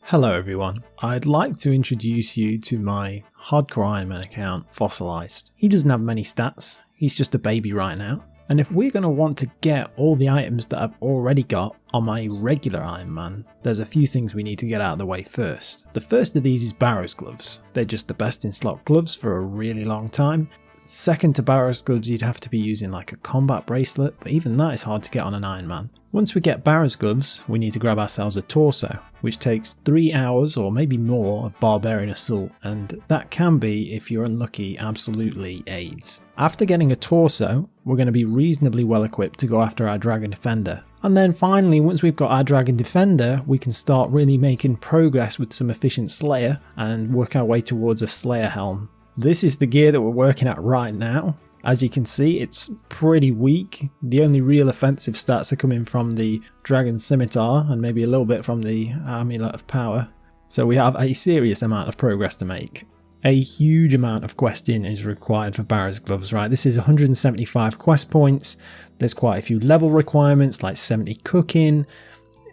Hello everyone, I'd like to introduce you to my hardcore Ironman account, Fossilized. He doesn't have many stats, he's just a baby right now. And if we're going to want to get all the items that I've already got on my regular Ironman, there's a few things we need to get out of the way first. The first of these is Barros Gloves. They're just the best in slot gloves for a really long time. Second to Barris Gloves, you'd have to be using like a combat bracelet, but even that is hard to get on an Ironman. Once we get Barris Gloves, we need to grab ourselves a torso, which takes 3 hours or maybe more of barbarian assault, and that can be, if you're unlucky, absolutely AIDS. After getting a torso, we're going to be reasonably well equipped to go after our Dragon Defender. And then finally, once we've got our Dragon Defender, we can start really making progress with some efficient Slayer and work our way towards a Slayer helm. This is the gear that we're working at right now. As you can see, it's pretty weak. The only real offensive stats are coming from the Dragon Scimitar and maybe a little bit from the Amulet of Power. So we have a serious amount of progress to make. A huge amount of questing is required for Barris Gloves, right? This is 175 quest points. There's quite a few level requirements, like 70 cooking.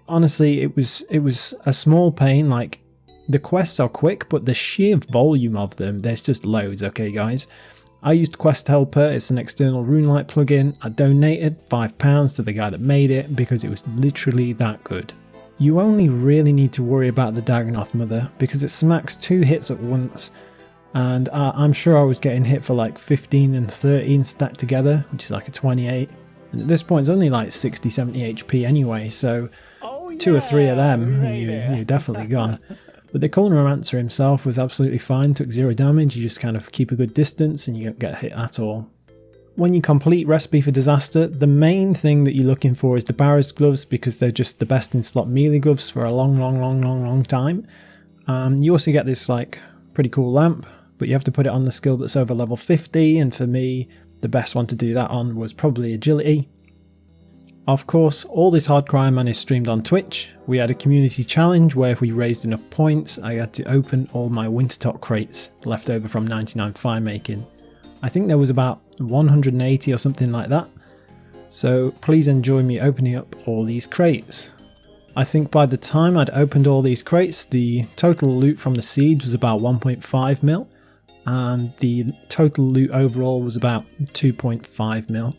Honestly, it was a small pain. Like, the quests are quick, but the sheer volume of them, there's just loads, okay guys? I used Quest Helper, it's an external RuneLite plugin. I donated £5 to the guy that made it because it was literally that good. You only really need to worry about the Dagonoth Mother because it smacks 2 hits at once, and I'm sure I was getting hit for like 15 and 13 stacked together, which is like a 28. And at this point it's only like 60-70 HP anyway, so 2 or 3 of them, you're definitely gone. But the Chronomancer himself was absolutely fine, took 0 damage, you just kind of keep a good distance and you don't get hit at all. When you complete Recipe for Disaster, the main thing that you're looking for is the Barist Gloves because they're just the best in slot melee gloves for a long time. You also get this like pretty cool lamp, but you have to put it on the skill that's over level 50, and for me, the best one to do that on was probably Agility. Of course, all this hardcore Ironman is streamed on Twitch. We had a community challenge where if we raised enough points, I had to open all my Wintertop crates left over from 99 fire making. I think there was about 180 or something like that. So please enjoy me opening up all these crates. I think by the time I'd opened all these crates, the total loot from the seeds was about 1.5 mil, and the total loot overall was about 2.5 mil.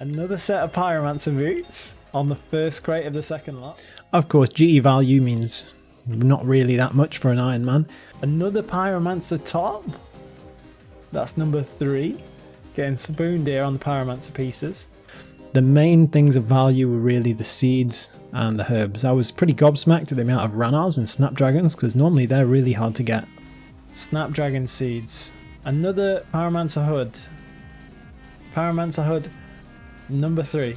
Another set of Pyromancer boots on the first crate of the second lot. Of course, GE value means not really that much for an Ironman. Another Pyromancer top. That's number 3. Getting spooned here on the Pyromancer pieces. The main things of value were really the seeds and the herbs. I was pretty gobsmacked at the amount of Ranars and Snapdragons because normally they're really hard to get. Snapdragon seeds. Another Pyromancer hood. Pyromancer hood. Number 3.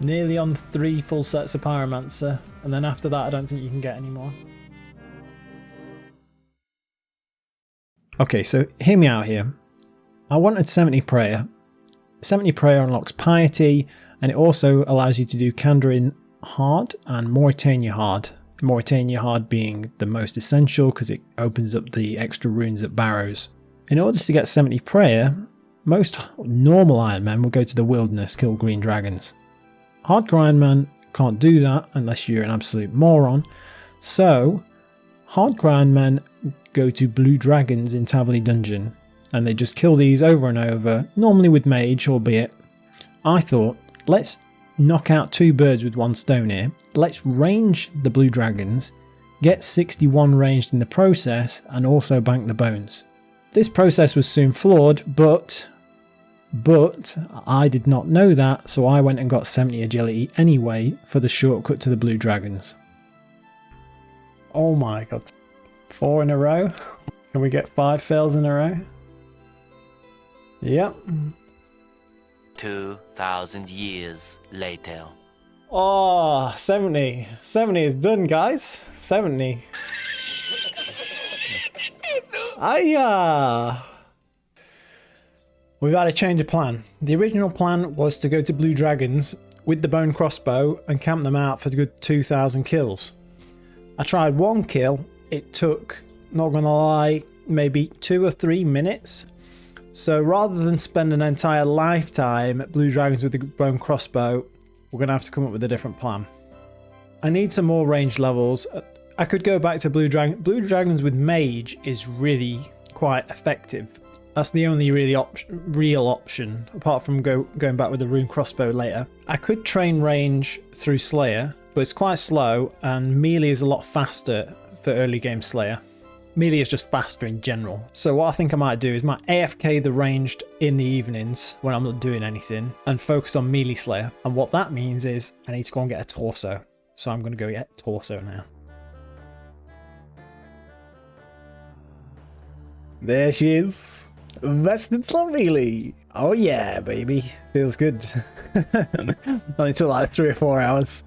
Nearly on 3 full sets of Pyromancer, and then after that I don't think you can get any more. Okay, so hear me out here. I wanted 70 Prayer. 70 Prayer unlocks Piety, and it also allows you to do Kandarin hard and Mauritania hard. Mauritania hard being the most essential because it opens up the extra runes at Barrows. In order to get 70 Prayer, most normal Ironmen will go to the wilderness, kill green dragons. Hardcore Ironman can't do that unless you're an absolute moron. So, hardcore Ironmen go to blue dragons in Taverley Dungeon, and they just kill these over and over, normally with mage, albeit. I thought, let's knock out 2 birds with 1 stone here. Let's range the blue dragons, get 61 ranged in the process, and also bank the bones. This process was soon flawed, but I did not know that, so I went and got 70 agility anyway for the shortcut to the blue dragons. Oh my god. 4 in a row? Can we get 5 fails in a row? Yep. 2,000 years later. Oh, 70. 70 is done, guys. 70. We've had a change of plan. The original plan was to go to blue dragons with the bone crossbow and camp them out for a good 2,000 kills. I tried 1 kill. It took, not gonna lie, maybe 2 or 3 minutes. So rather than spend an entire lifetime at blue dragons with the bone crossbow, we're gonna have to come up with a different plan. I need some more range levels. I could go back to Blue Dragon. Blue Dragons with Mage is really quite effective. That's the only really real option, apart from going back with the Rune Crossbow later. I could train range through Slayer, but it's quite slow, and melee is a lot faster for early game Slayer. Melee is just faster in general. So what I think I might do is might AFK the ranged in the evenings when I'm not doing anything and focus on melee Slayer. And what that means is I need to go and get a torso. So I'm going to go get a torso now. There she is. Vested Slot Melee. Oh yeah, baby. Feels good. Only took like 3 or 4 hours.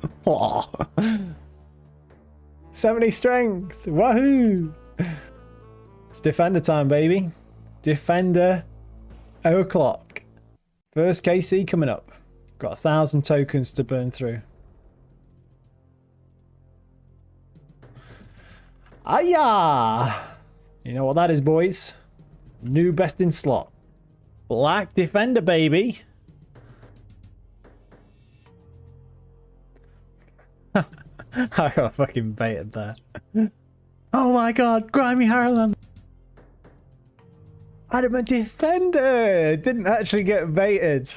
70 strength. Wahoo! It's Defender time, baby. Defender o'clock. First KC coming up. Got 1,000 tokens to burn through. Ayah! You know what that is, boys? New best in slot. Black Defender, baby. I got fucking baited there. Oh my god, Grimy Harrowland. Adamant Defender! Didn't actually get baited.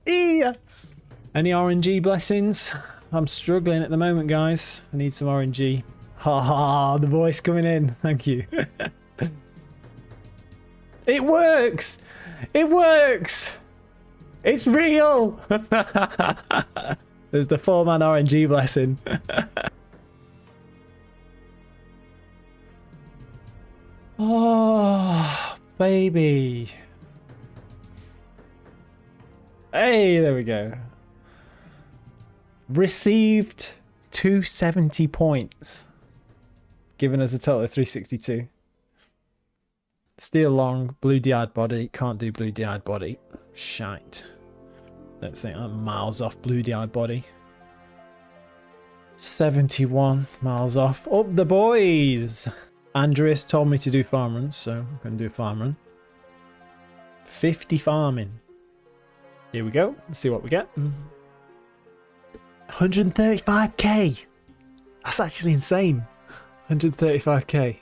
Yes! Any RNG blessings? I'm struggling at the moment, guys. I need some RNG. Ha ha, the voice coming in. Thank you. It works! It works! It's real! There's the 4-man RNG blessing. Oh, baby. Hey, there we go. Received 270 points. Giving us a total of 362. Steel long, blue DI'd body. Can't do blue DI'd body. Shite. Don't think I'm miles off blue DI'd body. 71 miles off. Up the boys! Andreas told me to do farm runs, so I'm going to do a farm run. 50 farming. Here we go. Let's see what we get. 135k! That's actually insane. 135k.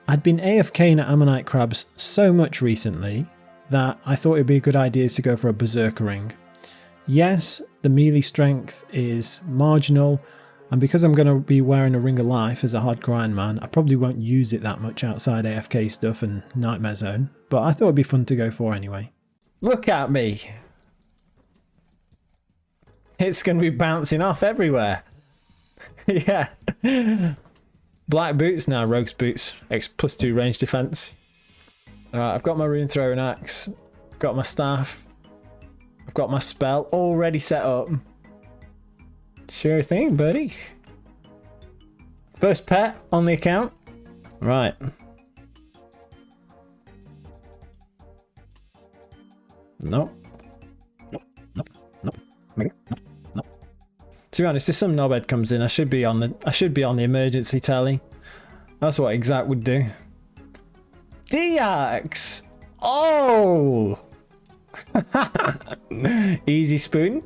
I'd been AFKing at Ammonite Crabs so much recently that I thought it'd be a good idea to go for a Berserker Ring. Yes, the melee strength is marginal, and because I'm going to be wearing a Ring of Life as a hardcore Ironman, I probably won't use it that much outside AFK stuff and Nightmare Zone, but I thought it'd be fun to go for anyway. Look at me! It's going to be bouncing off everywhere. Yeah. Black boots now, Rogue's boots. X +2 range defense. Alright, I've got my rune throwing axe. I've got my staff. I've got my spell already set up. Sure thing, buddy. First pet on the account. Right. Nope. Nope. Nope. Nope. Nope. Nope. To be honest, if some knobhead comes in, I should be on the emergency tally. That's what Exact would do. DX! Oh! Easy spoon.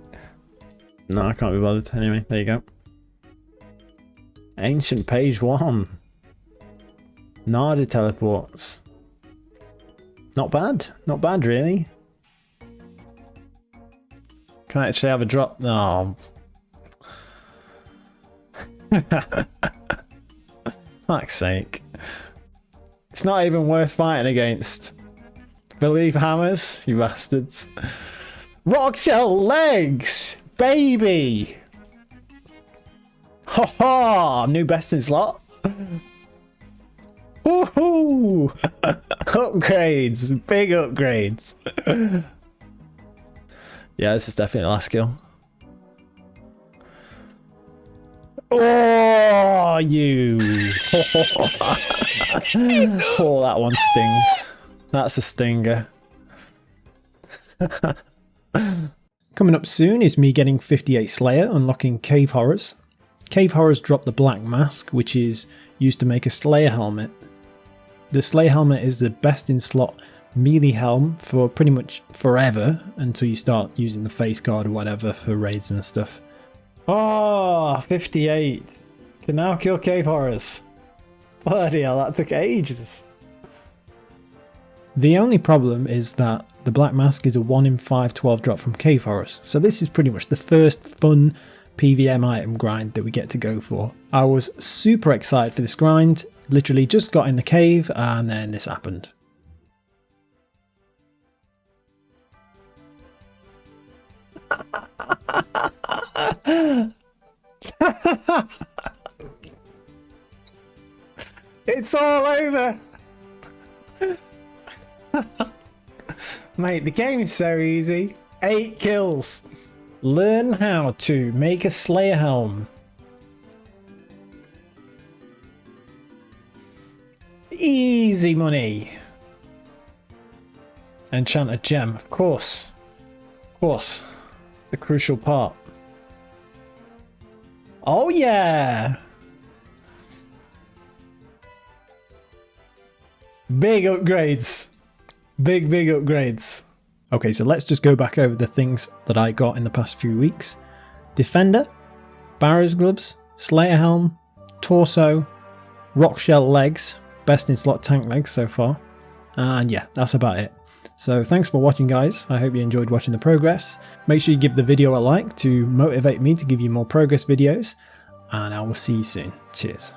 No, I can't be bothered. Anyway, there you go. Ancient page 1. Nada teleports. Not bad. Not bad, really. Can I actually have a drop? No. Fuck's sake. It's not even worth fighting against. Believe hammers, you bastards. Rock shell legs! Baby! Ha ha! New best in slot. Woohoo! Upgrades! Big upgrades! Yeah, this is definitely the last skill. Oh, you! Oh, that one stings. That's a stinger. Coming up soon is me getting 58 Slayer, unlocking Cave Horrors. Cave Horrors drop the black mask, which is used to make a Slayer helmet. The Slayer helmet is the best in slot melee helm for pretty much forever until you start using the face guard or whatever for raids and stuff. Oh, 58. Can now kill cave horrors. Bloody hell, that took ages. The only problem is that the Black Mask is a 1 in 5 12 drop from cave horrors. So this is pretty much the first fun PVM item grind that we get to go for. I was super excited for this grind. Literally just got in the cave and then this happened. It's all over. Mate, the game is so easy. 8 kills. Learn how to make a Slayer helm. Easy money. Enchant a gem, of course. Of course. The crucial part. Oh yeah! Big upgrades. Big upgrades. Okay, so let's just go back over the things that I got in the past few weeks. Defender, Barros Gloves, Slayer Helm, Torso, Rock Shell Legs, best in slot tank legs so far. And yeah, that's about it. So thanks for watching, guys. I hope you enjoyed watching the progress. Make sure you give the video a like to motivate me to give you more progress videos. And I will see you soon. Cheers.